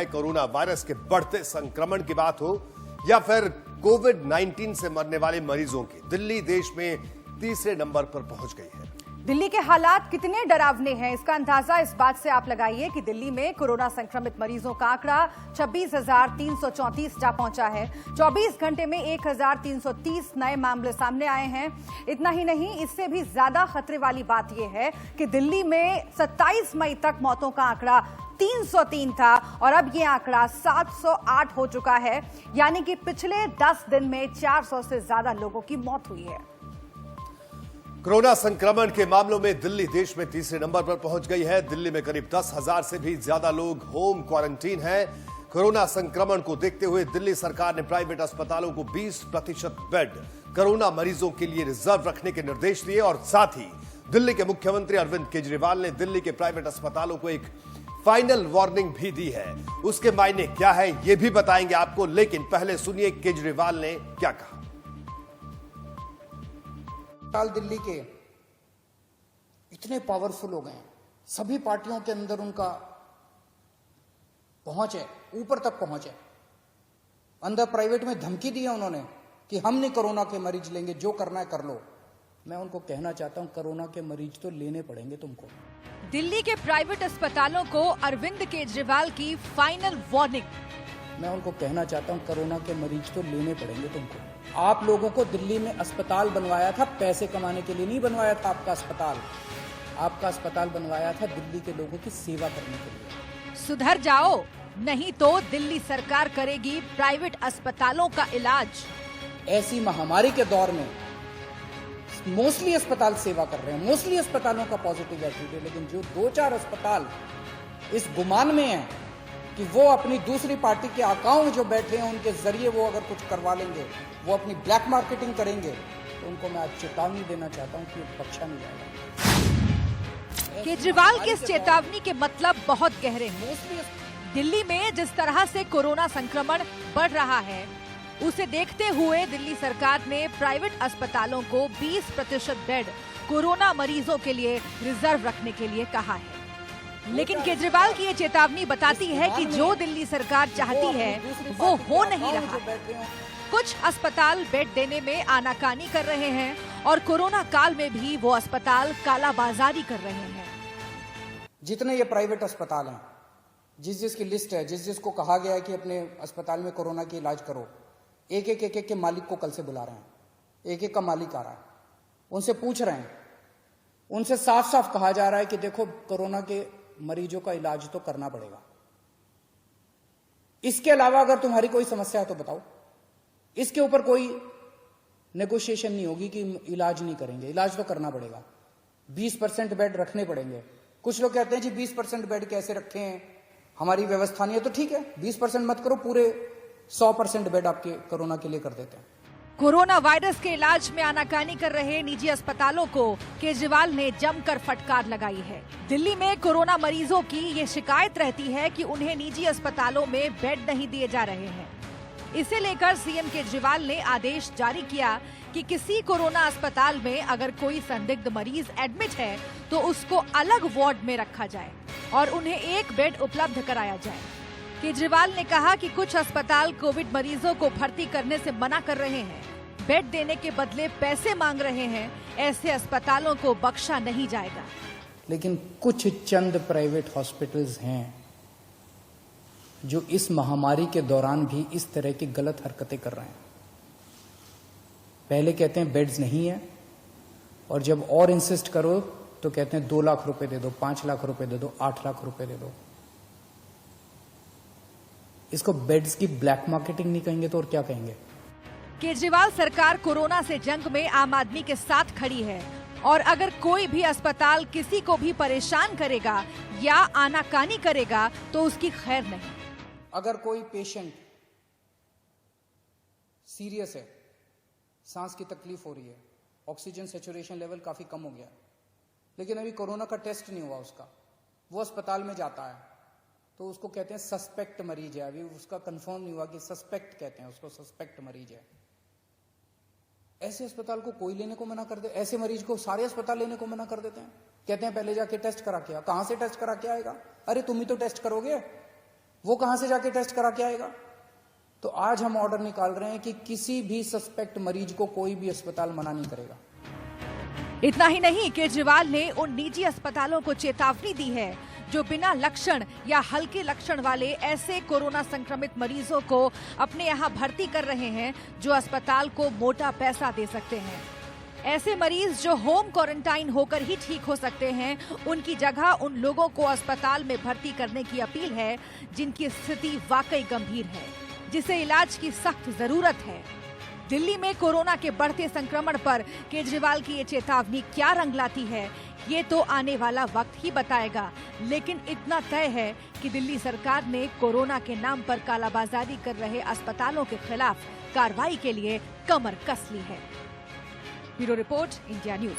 चाहे corona virus के बढ़ते संक्रमण की बात हो या फिर कोविड-19 से मरने वाले मरीजों की, दिल्ली देश में तीसरे नंबर पर पहुंच गई है। दिल्ली के हालात कितने डरावने हैं, इसका अंदाजा इस बात से आप लगाइए कि दिल्ली में कोरोना संक्रमित मरीजों का आंकड़ा 26,334 जा पहुंचा है। 24 घंटे में 1,330 नए मामले सामने आए हैं। इतना ही नहीं, इससे भी ज्यादा खतरे वाली बात यह है कि दिल्ली में 27 मई तक मौतों का आंकड़ा 303 था और अब यह आंकड़ा 708 हो चुका है, यानी कि पिछले 10 दिन में 400 से ज्यादा लोगों की मौत हुई है। कोरोना संक्रमण के मामलों में दिल्ली देश में तीसरे नंबर पर पहुंच गई है। दिल्ली में करीब 10,000 से भी ज्यादा लोग होम क्वारंटीन हैं। कोरोना संक्रमण को देखते हुए दिल्ली सरकार ने प्राइवेट अस्पतालों को 20% बेड कोरोना मरीजों के लिए रिजर्व रखने के निर्देश दिए और साथ ही दिल्ली के मुख्यमंत्री अरविंद केजरीवाल ने दिल्ली के प्राइवेट अस्पतालों को एक फाइनल वार्निंग भी दी है। उसके मायने क्या है यह भी बताएंगे आपको, लेकिन पहले सुनिए केजरीवाल ने क्या कहा। दिल्ली के इतने पावरफुल हो गए, सभी पार्टियों के अंदर उनका पहुंच है, ऊपर तक पहुंच है। अंदर प्राइवेट में धमकी दी है उन्होंने कि हम नहीं कोरोना के मरीज लेंगे, जो करना है कर लो। मैं उनको कहना चाहता हूं, कोरोना के मरीज तो लेने पड़ेंगे तुमको। दिल्ली के प्राइवेट अस्पतालों को अरविंद केजरीवाल की फाइनल वार्निंग। मैं उनको कहना चाहता हूं, कोरोना के मरीज तो लेने पड़ेंगे तुमको। आप लोगों को दिल्ली में अस्पताल बनवाया था पैसे कमाने के लिए नहीं बनवाया था। आपका अस्पताल बनवाया था दिल्ली के लोगों की सेवा करने के लिए। सुधर जाओ, नहीं तो दिल्ली सरकार करेगी प्राइवेट अस्पतालों का इलाज। ऐसी महामारी के दौर में मोस्टली अस्पताल सेवा कर रहे हैं, मोस्टली अस्पतालों का पॉजिटिव एटीट्यूड है, लेकिन जो 2-4 अस्पताल इस गुमान में है कि वो अपनी दूसरी पार्टी के आकाओं में जो बैठे हैं उनके जरिए वो अगर कुछ करवा लेंगे, वो अपनी ब्लैक मार्केटिंग करेंगे, तो उनको मैं आज चेतावनी देना चाहता हूं कि बख्शा नहीं जाएगा। केजरीवाल की इस चेतावनी के मतलब बहुत गहरे हैं। दिल्ली में जिस तरह से कोरोना संक्रमण बढ़ रहा है, उसे देखते हुए दिल्ली सरकार ने प्राइवेट अस्पतालों को 20% बेड कोरोना मरीजों के लिए रिजर्व रखने के लिए कहा है। लेकिन केजरीवाल की ये चेतावनी बताती है कि जो दिल्ली सरकार चाहती है वो हो नहीं रहा। कुछ अस्पताल बेड देने में आनाकानी कर रहे हैं और कोरोना काल में भी वो अस्पताल कालाबाजारी कर रहे हैं। जितने ये प्राइवेट अस्पताल हैं, जिसकी लिस्ट है, जिसको कहा गया है कि अपने अस्पताल में कोरोना की इलाज करो, एक के मालिक को कल से बुला रहे हैं। एक का मालिक आ रहा है, उनसे पूछ रहे हैं, उनसे साफ साफ कहा जा रहा है कि देखो कोरोना के मरीजों का इलाज तो करना पड़ेगा। इसके अलावा अगर तुम्हारी कोई समस्या है तो बताओ। इसके ऊपर कोई नेगोशिएशन नहीं होगी कि इलाज नहीं करेंगे, इलाज तो करना पड़ेगा। 20% बेड रखने पड़ेंगे। कुछ लोग कहते हैं जी 20% बेड कैसे रखे हैं, हमारी व्यवस्था नहीं है, तो ठीक है 20% मत करो, पूरे 100% बेड आपके कोरोना के लिए कर देते हैं। कोरोना वायरस के इलाज में आनाकानी कर रहे निजी अस्पतालों को केजरीवाल ने जमकर फटकार लगाई है। दिल्ली में कोरोना मरीजों की ये शिकायत रहती है कि उन्हें निजी अस्पतालों में बेड नहीं दिए जा रहे हैं। इसे लेकर सीएम केजरीवाल ने आदेश जारी किया कि किसी कोरोना अस्पताल में अगर कोई संदिग्ध मरीज एडमिट है तो उसको अलग वार्ड में रखा जाए और उन्हें एक बेड उपलब्ध कराया जाए। केजरीवाल ने कहा कि कुछ अस्पताल कोविड मरीजों को भर्ती करने से मना कर रहे हैं, बेड देने के बदले पैसे मांग रहे हैं। ऐसे अस्पतालों को बख्शा नहीं जाएगा। लेकिन कुछ चंद प्राइवेट हॉस्पिटल्स हैं जो इस महामारी के दौरान भी इस तरह की गलत हरकतें कर रहे हैं। पहले कहते हैं बेड्स नहीं है, और जब और इंसिस्ट करो तो कहते हैं 2 लाख रुपए दे दो, 5 लाख रुपए दे दो, 8 लाख रुपए दे दो। इसको बेड्स की ब्लैक मार्केटिंग नहीं कहेंगे तो और क्या कहेंगे। केजरीवाल सरकार कोरोना से जंग में आम आदमी के साथ खड़ी है और अगर कोई भी अस्पताल किसी को भी परेशान करेगा या आनाकानी करेगा तो उसकी खैर नहीं। अगर कोई पेशेंट सीरियस है, सांस की तकलीफ हो रही है, ऑक्सीजन सैचुरेशन लेवल काफी कम हो गया, लेकिन अभी कोरोना का टेस्ट नहीं हुआ उसका, वो अस्पताल में जाता है तो उसको कहते हैं सस्पेक्ट मरीज है। अभी उसका कंफर्म नहीं हुआ कि सस्पेक्ट कहते हैं उसको, सस्पेक्ट मरीज है। ऐसे अस्पताल को कोई लेने को मना कर दे, ऐसे मरीज को सारे अस्पताल लेने को मना कर देते हैं। कहते हैं पहले जाके टेस्ट करा के आ। कहां से टेस्ट करा के आएगा? अरे तुम ही तो टेस्ट करोगे, वो कहां से जाके टेस्ट करा के आएगा? तो आज हम ऑर्डर निकाल रहे हैं कि किसी भी सस्पेक्ट मरीज को कोई भी अस्पताल मना नहीं करेगा। इतना ही नहीं, केजरीवाल ने उन निजी अस्पतालों को चेतावनी दी है जो बिना लक्षण या हल्के लक्षण वाले ऐसे कोरोना संक्रमित मरीजों को अपने यहाँ भर्ती कर रहे हैं जो अस्पताल को मोटा पैसा दे सकते हैं। ऐसे मरीज जो होम क्वारंटाइन होकर ही ठीक हो सकते हैं, उनकी जगह उन लोगों को अस्पताल में भर्ती करने की अपील है जिनकी स्थिति वाकई गंभीर है, जिसे इलाज की सख्त जरूरत है। दिल्ली में कोरोना के बढ़ते संक्रमण पर केजरीवाल की ये चेतावनी क्या रंग लाती है, ये तो आने वाला वक्त ही बताएगा। लेकिन इतना तय है कि दिल्ली सरकार ने कोरोना के नाम पर कालाबाजारी कर रहे अस्पतालों के खिलाफ कार्रवाई के लिए कमर कस ली है। Bureau report, India news.